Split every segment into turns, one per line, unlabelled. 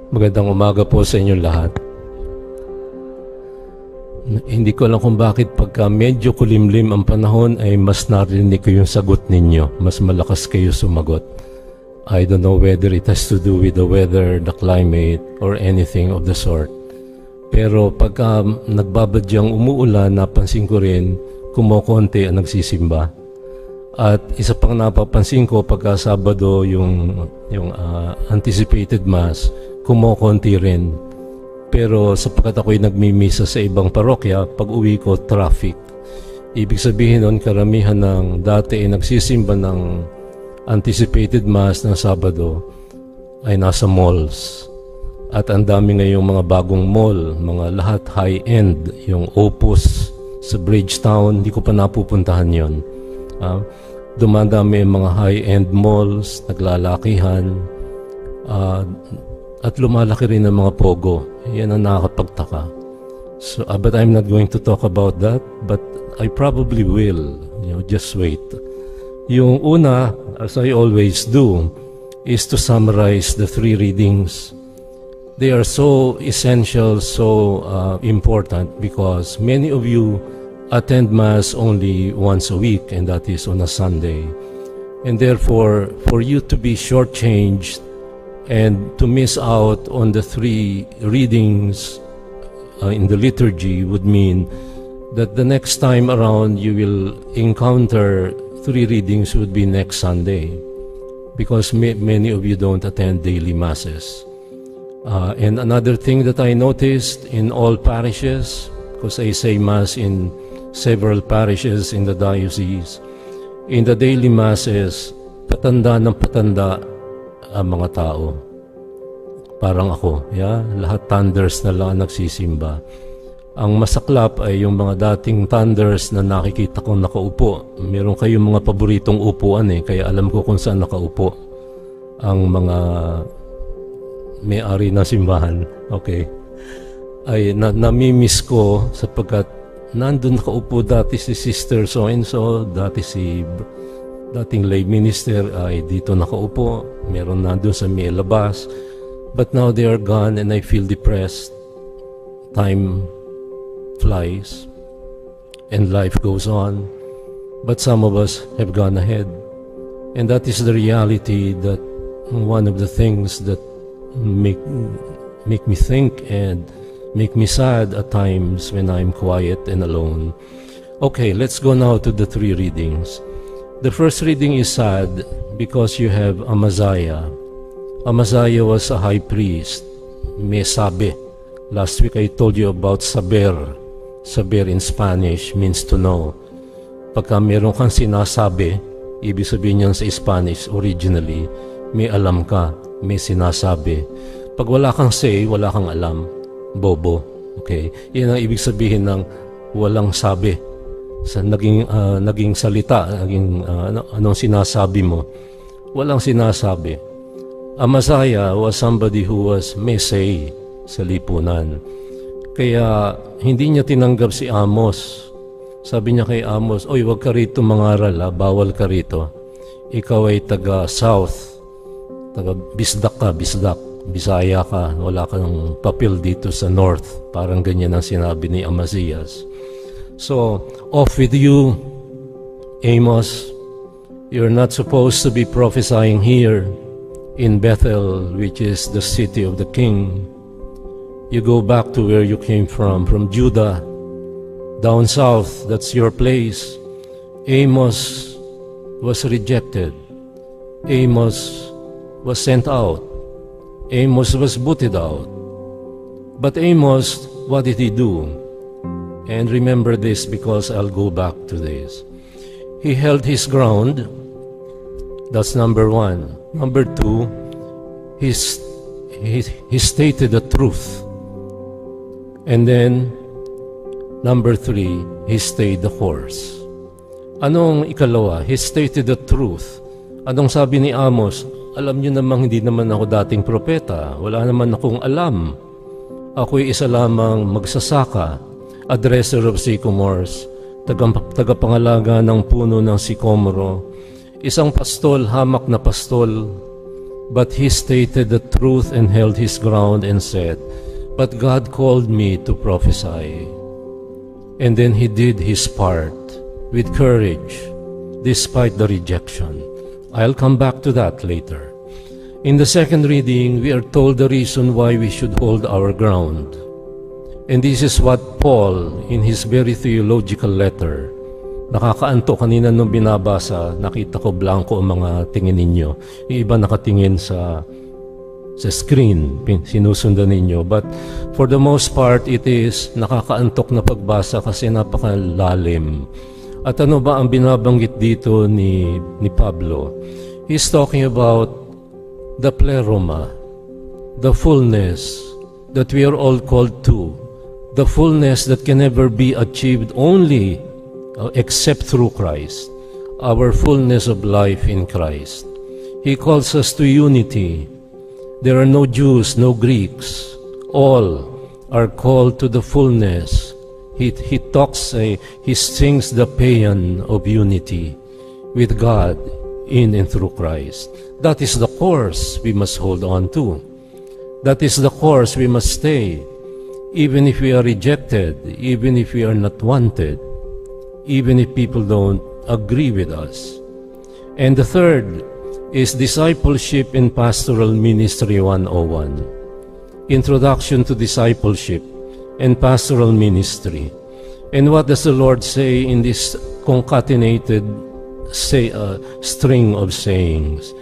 Magandang umaga po sa inyo lahat. Hindi ko alam kung bakit pagka medyo kulimlim ang panahon ay mas narinig ko yung sagot ninyo. Mas malakas kayo sumagot. I don't know whether it has to do with the weather, the climate, or anything of the sort. Pero pagka nagbabadyang umuulan, napansin ko rin kumokonti ang nagsisimba. At isa pang napapansin ko pagka Sabado yung anticipated mass, kumokonti rin. Pero sapagkat ako'y nagmimisa sa ibang parokya, pag uwi ko, traffic. Ibig sabihin nun, karamihan ng dati ay nagsisimba ng anticipated mass ng Sabado ay nasa malls. At ang dami ngayong mga bagong mall, mga lahat high-end, yung Opus sa Bridgetown, hindi ko pa napupuntahan yon. Dumadami yung mga high-end malls, naglalakihan, at lumalaki rin ang mga pogo. Yan ang nakakapagtaka. So, but I'm not going to talk about that, but I probably will. Just wait. Yung una, as I always do, is to summarize the three readings. They are so essential, so important, because many of you attend Mass only once a week, and that is on a Sunday. And therefore, for you to be shortchanged and to miss out on the three readings in the liturgy would mean that the next time around you will encounter three readings would be next Sunday, because many of you don't attend daily Masses. And another thing that I noticed in all parishes, because I say Mass in several parishes in the diocese, in the daily Masses, patanda ng patanda ang mga tao. Parang ako, lahat thunders na lang nagsisimba. Ang masaklap ay yung mga dating thunders na nakikita kong nakaupo. Meron kayong mga paboritong upuan kaya alam ko kung saan nakaupo ang mga may-ari ng simbahan. Okay. Ay namimiss ko sapagkat nandun nakaupo dati si Sister so-and-so, dating lay minister ay dito nakaupo, meron nandun sa may labas, but now they are gone and I feel depressed. Time flies and life goes on, but some of us have gone ahead, and that is the reality. That one of the things that make me think and make me sad at times when I'm quiet and alone. Okay, let's go now to the three readings. The first reading is sad because you have Amaziah. Amaziah was a high priest. May sabi. Last week I told you about saber. Saber in Spanish means to know. Pagka meron kang sinasabi, ibig sabihin niyan sa Spanish originally, may alam ka, may sinasabi. Pag wala kang say, wala kang alam. Bobo. Okay? Yan ang ibig sabihin ng walang sabi. Sa naging salita, anong sinasabi mo. Walang sinasabi. Amaziah was somebody who was may say sa lipunan. Kaya hindi niya tinanggap si Amos. Sabi niya kay Amos, "Oy, wag ka rito mangaral, bawal ka rito. Ikaw ay taga-south, taga-bisdak ka, bisdak. Bisaya ka, wala kang papel dito sa north." Parang ganyan ang sinabi ni Amazias. So, off with you, Amos. You're not supposed to be prophesying here in Bethel, which is the city of the king. You go back to where you came from Judah, down south, that's your place. Amos was rejected. Amos was sent out. Amos was booted out. But Amos, what did he do? And remember this, because I'll go back to this. He held his ground. That's number one. Number two, he stated the truth. And then, number three, he stayed the course. Anong ikalawa? He stated the truth. Anong sabi ni Amos? Alam niyo namang hindi naman ako dating propeta. Wala naman akong alam. Ako'y isa lamang magsasaka, addresser of sycamores, tagapangalaga ng puno ng sikomoro, isang pastol, hamak na pastol, But he stated the truth and held his ground and said, "But God called me to prophesy." And then he did his part with courage, despite the rejection. I'll come back to that later. In the second reading, we are told the reason why we should hold our ground. And this is what Paul, in his very theological letter, nakakaanto kanina nung binabasa, nakita ko blanco ang mga tingin ninyo. Yung iba nakatingin sa screen, sinusundan ninyo. But for the most part, it is nakakaantok na pagbasa kasi napakalalim. At ano ba ang binabanggit dito ni Pablo? He's talking about the pleroma, the fullness that we are all called to, the fullness that can never be achieved only except through Christ, our fullness of life in Christ. He calls us to unity. There are no Jews, no Greeks. All are called to the fullness. He sings the paean of unity with God in and through Christ. That is the course we must hold on to. That is the course we must stay, even if we are rejected, even if we are not wanted, even if people don't agree with us. And the third is Discipleship in Pastoral Ministry 101. Introduction to Discipleship and Pastoral Ministry. And what does the Lord say in this concatenated string of sayings?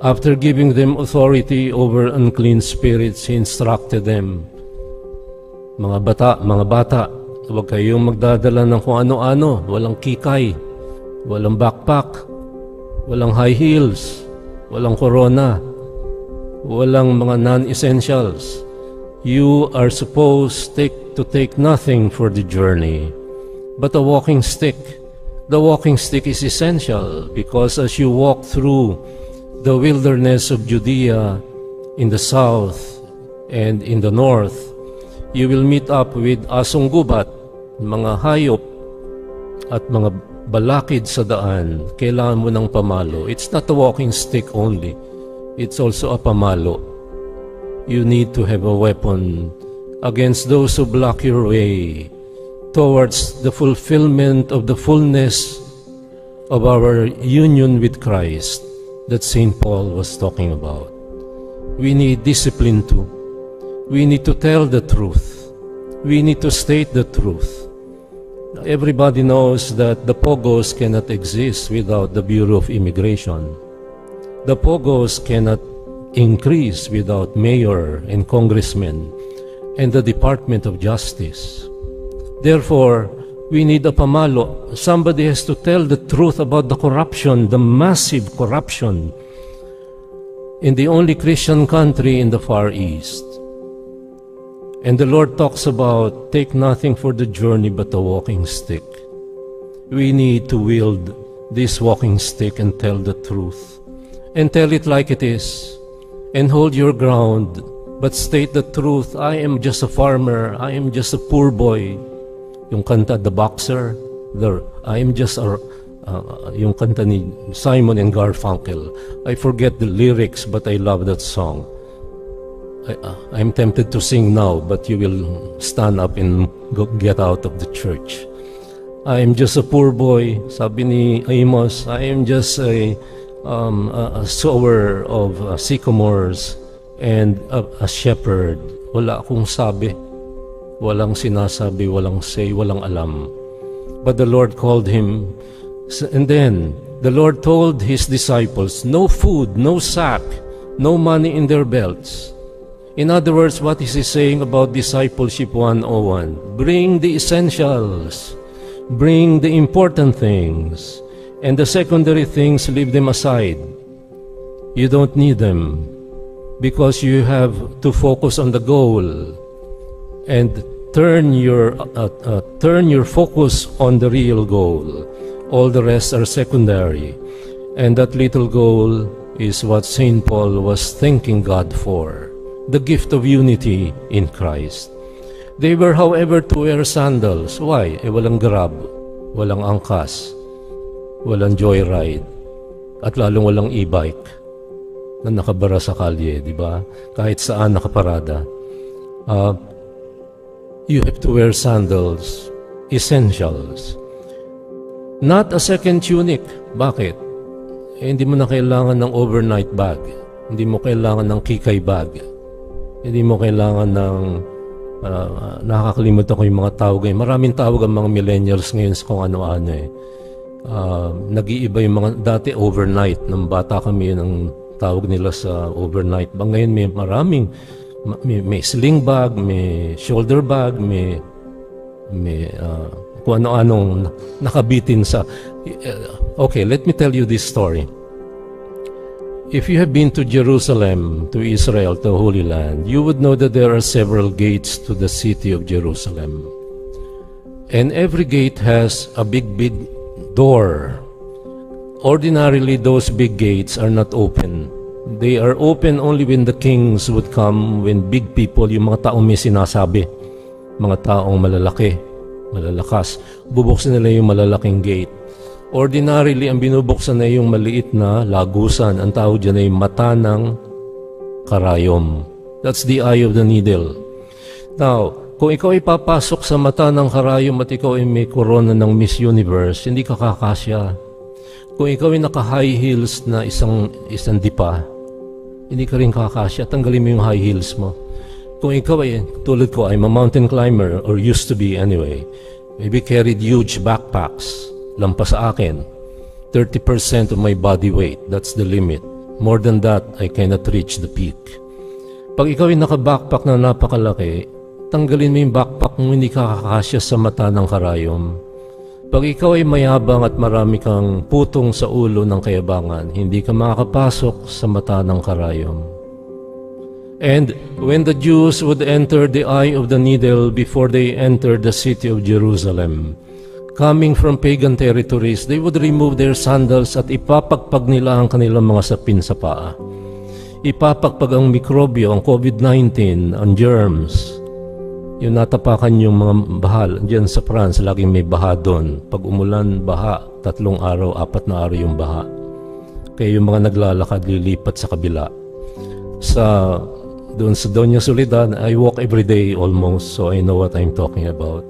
After giving them authority over unclean spirits, He instructed them, mga bata, huwag kayong magdadala ng kung ano-ano, walang kikay, walang backpack, walang high heels, walang corona, walang mga non-essentials. You are supposed to take nothing for the journey, but a walking stick. The walking stick is essential because as you walk through the wilderness of Judea in the south and in the north, you will meet up with asong gubat, mga hayop, at mga balakid sa daan. Kailangan mo ng pamalo. It's not a walking stick only. It's also a pamalo. You need to have a weapon against those who block your way towards the fulfillment of the fullness of our union with Christ that St. Paul was talking about. We need discipline too. We need to tell the truth. We need to state the truth. Everybody knows that the Pogos cannot exist without the Bureau of Immigration. The Pogos cannot increase without mayor and congressmen and the Department of Justice. Therefore, we need a pamalo. Somebody has to tell the truth about the corruption, the massive corruption in the only Christian country in the Far East. And the Lord talks about, take nothing for the journey but a walking stick. We need to wield this walking stick and tell the truth. And tell it like it is. And hold your ground, but state the truth. I am just a farmer. I am just a poor boy. Yung kanta, The Boxer. I am just a... yung kanta ni Simon and Garfunkel. I forget the lyrics, but I love that song. I'm tempted to sing now, but you will stand up and get out of the church. I am just a poor boy, sabi ni Amos. I am just a sower of sycamores and a shepherd. Wala akong sabi, walang sinasabi, walang say, walang alam. But the Lord called him, and then the Lord told His disciples, no food, no sack, no money in their belts. In other words, what is He saying about Discipleship 101? Bring the essentials. Bring the important things. And the secondary things, leave them aside. You don't need them because you have to focus on the goal and turn your focus on the real goal. All the rest are secondary. And that little goal is what St. Paul was thanking God for. The gift of unity in Christ. They were, however, to wear sandals. Why? Walang grab, walang angkas, walang joyride, at lalong walang e-bike. na nakabara sa kalye, di ba? Kahit saan nakaparada. You have to wear sandals, essentials. Not a second tunic. Bakit? Hindi mo na kailangan ng overnight bag. Hindi mo kailangan ng kikay bag. Hindi mo kailangan ng nakakalimutan ko yung mga tawag ngayon. Maraming tawag ang mga millennials ngayon sa kung ano-ano eh. Nag-iiba yung mga dati overnight. Nang bata kami yun ang tawag nila sa overnight. Ngayon may maraming may sling bag, may shoulder bag, may kung ano-anong nakabitin sa... Okay, let me tell you this story. If you have been to Jerusalem, to Israel, to Holy Land, you would know that there are several gates to the city of Jerusalem. And every gate has a big door. Ordinarily, those big gates are not open. They are open only when the kings would come, when big people, yung mga taong may sinasabi, mga taong malalaki, malalakas, bubuksan nila yung malalaking gate. Ordinarily, ang binubuksan na yung maliit na lagusan. Ang tawag dyan ay mata ng karayom. That's the eye of the needle. Now, kung ikaw ay papasok sa mata ng karayom at ikaw ay may korona ng Miss Universe, hindi ka kakasya. Kung ikaw ay naka-high heels na isang dipa, hindi ka rin kakasya. Tanggalin mo yung high heels mo. Kung ikaw ay, tulad ko, I'm a mountain climber, or used to be anyway, maybe carried huge backpacks, lampas sa akin, 30% of my body weight, that's the limit. More than that, I cannot reach the peak. Pag ikaw ay naka-backpack na napakalaki, tanggalin mo yung backpack mo, hindi ka kakasya sa mata ng karayom. Pag ikaw ay mayabang at marami kang putong sa ulo ng kayabangan, hindi ka makakapasok sa mata ng karayom. And when the Jews would enter the eye of the needle before they entered the city of Jerusalem, coming from pagan territories, they would remove their sandals at ipapagpag nila ang kanilang mga sapin sa paa. Ipapagpag ang mikrobyo, ang COVID-19, ang germs. Yung natapakan yung mga bahal. Diyan sa France, laging may baha doon. Pag umulan, baha. 3 araw, 4 na araw yung baha. Kaya yung mga naglalakad, lilipat sa kabila. Doon sa Doña Soledad, I walk every day almost, so I know what I'm talking about.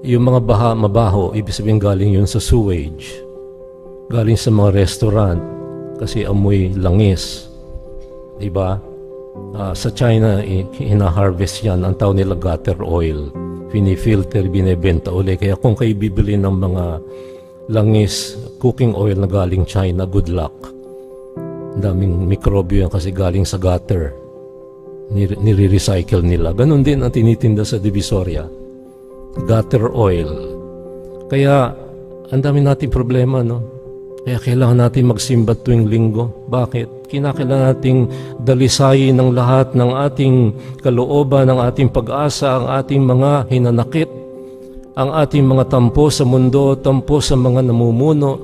Yung mga baha, mabaho, ibig sabihin galing yun sa sewage. Galing sa mga restaurant, kasi amoy langis. Diba? Sa China, hina-harvest yan. Ang tawag nila gutter oil. Pinifilter, binebenta uli. Kaya kung kayo bibili ng mga langis, cooking oil na galing China, good luck. Daming mikrobyo yan kasi galing sa gutter. Nire-recycle nila. Ganon din ang tinitinda sa Divisoria. Gutter oil. Kaya, ang dami nating problema, no? Kaya kailangan natin magsimba tuwing linggo. Bakit? Kinakailangan nating dalisayin ng lahat ng ating kalooban, ng ating pag-asa, ang ating mga hinanakit, ang ating mga tampo sa mundo, tampo sa mga namumuno.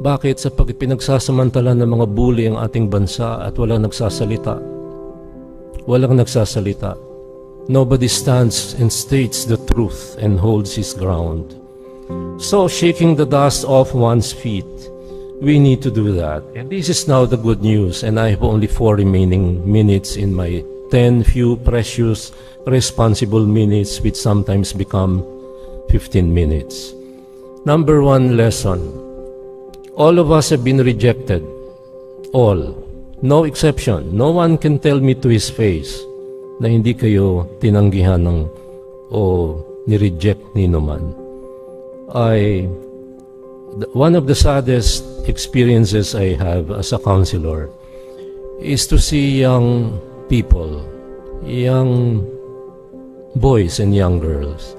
Bakit? Sa pinagsasamantala ng mga bully ang ating bansa at walang nagsasalita. Walang nagsasalita. Nobody stands and states the truth and holds his ground. So, shaking the dust off one's feet, we need to do that. And this is now the good news, and I have only 4 remaining minutes in my 10 few precious, responsible minutes, which sometimes become 15 minutes. Number 1 lesson. All of us have been rejected. All. No exception. No one can tell me to his face na hindi kayo tinanggihan o ni-reject ni naman. One of the saddest experiences I have as a counselor is to see young people, young boys and young girls,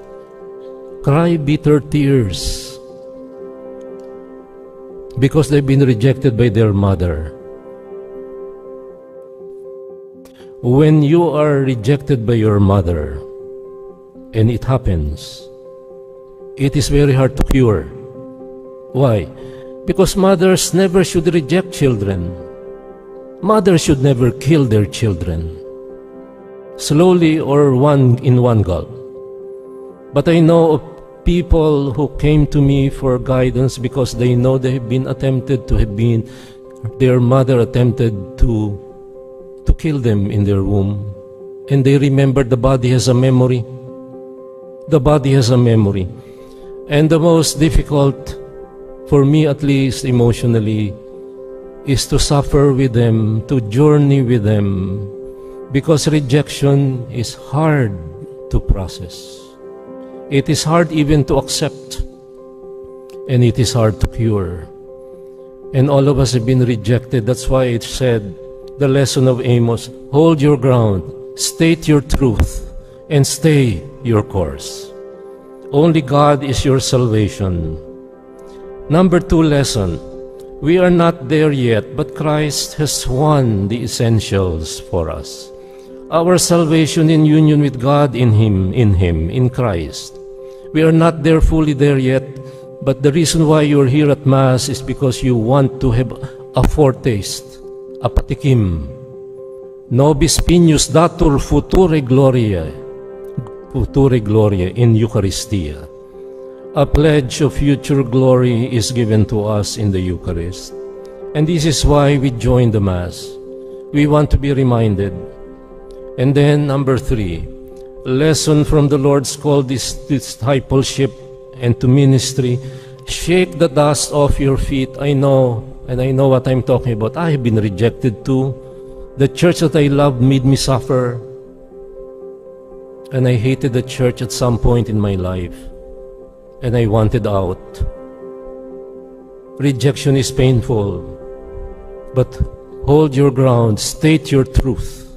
cry bitter tears because they've been rejected by their mother. When you are rejected by your mother, and it happens, it is very hard to cure. Why? Because mothers never should reject children. Mothers should never kill their children, slowly or in one gulp. But I know of people who came to me for guidance because they know they have been attempted to have been their mother attempted to kill them in their womb, and they remembered the body has a memory. The body has a memory. And the most difficult, for me at least emotionally, is to suffer with them, to journey with them, because rejection is hard to process. It is hard even to accept, and it is hard to cure. And all of us have been rejected. That's why it said, the lesson of Amos, hold your ground, state your truth, and stay your course. Only God is your salvation. Number 2 lesson, we are not there yet, but Christ has won the essentials for us. Our salvation in union with God in Him, in Christ. We are not there fully there yet, but the reason why you're here at Mass is because you want to have a foretaste, a patikim. Nobis pignus datur future gloria in Eucharistia. A pledge of future glory is given to us in the Eucharist. And this is why we join the Mass. We want to be reminded. And then number 3, lesson from the Lord's call this discipleship and to ministry. Shake the dust off your feet. I know, and I know what I'm talking about. I have been rejected too. The church that I loved made me suffer. And I hated the church at some point in my life. And I wanted out. Rejection is painful. But hold your ground, state your truth,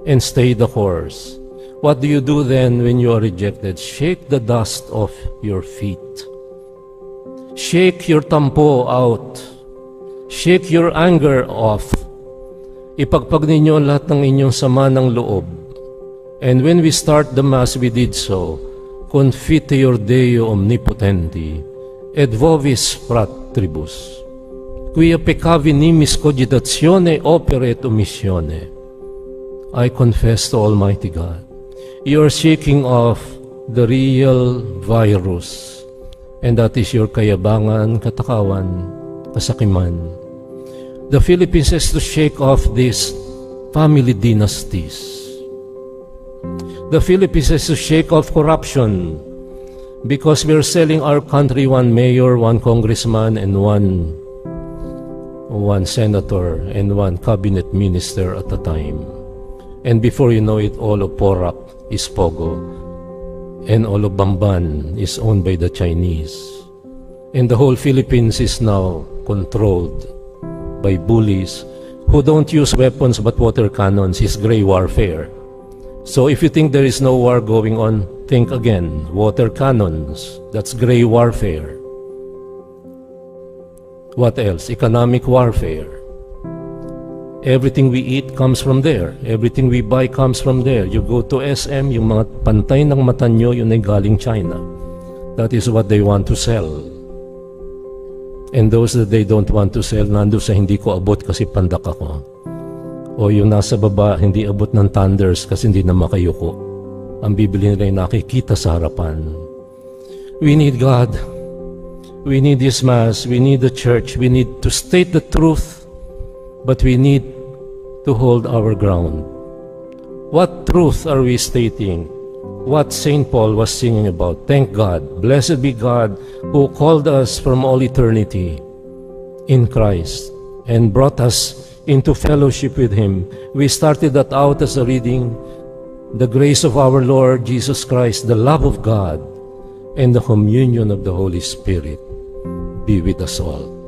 and stay the course. What do you do then when you are rejected? Shake the dust off your feet. Shake your tampo out. Shake your anger off. Ipagpag ninyo lahat ng inyong sama ng loob. And when we start the Mass, we did so. Confiteor Deo omnipotenti, et vovis fratribus, quia peccavi nimis cogitatione opere et omissione. I confess to Almighty God, you are shaking off the real virus, and that is your kayabangan, katakawan, kasakiman. The Philippines has to shake off these family dynasties. The Philippines has to shake off corruption because we're selling our country, one mayor, one congressman, and one senator, and one cabinet minister at a time. And before you know it, all of Porac is Pogo, and all of Bamban is owned by the Chinese. And the whole Philippines is now controlled by bullies who don't use weapons but water cannons. It's gray warfare. So if you think there is no war going on, think again. Water cannons, that's gray warfare. What else? Economic warfare. Everything we eat comes from there. Everything we buy comes from there. You go to SM, yung mga pantay ng mata nyo, yun ay galing China. That is what they want to sell. And those that they don't want to sell, nando sa hindi ko abot kasi pandak ako. O yung nasa baba, hindi abot ng thunders kasi hindi na makayuko. Ang bibili nila ay nakikita sa harapan. We need God. We need this Mass. We need the church. We need to state the truth, but we need to hold our ground. What truth are we stating? What St. Paul was singing about. Thank God. Blessed be God who called us from all eternity in Christ and brought us into fellowship with Him. We started that out as a reading. The grace of our Lord Jesus Christ, the love of God, and the communion of the Holy Spirit be with us all.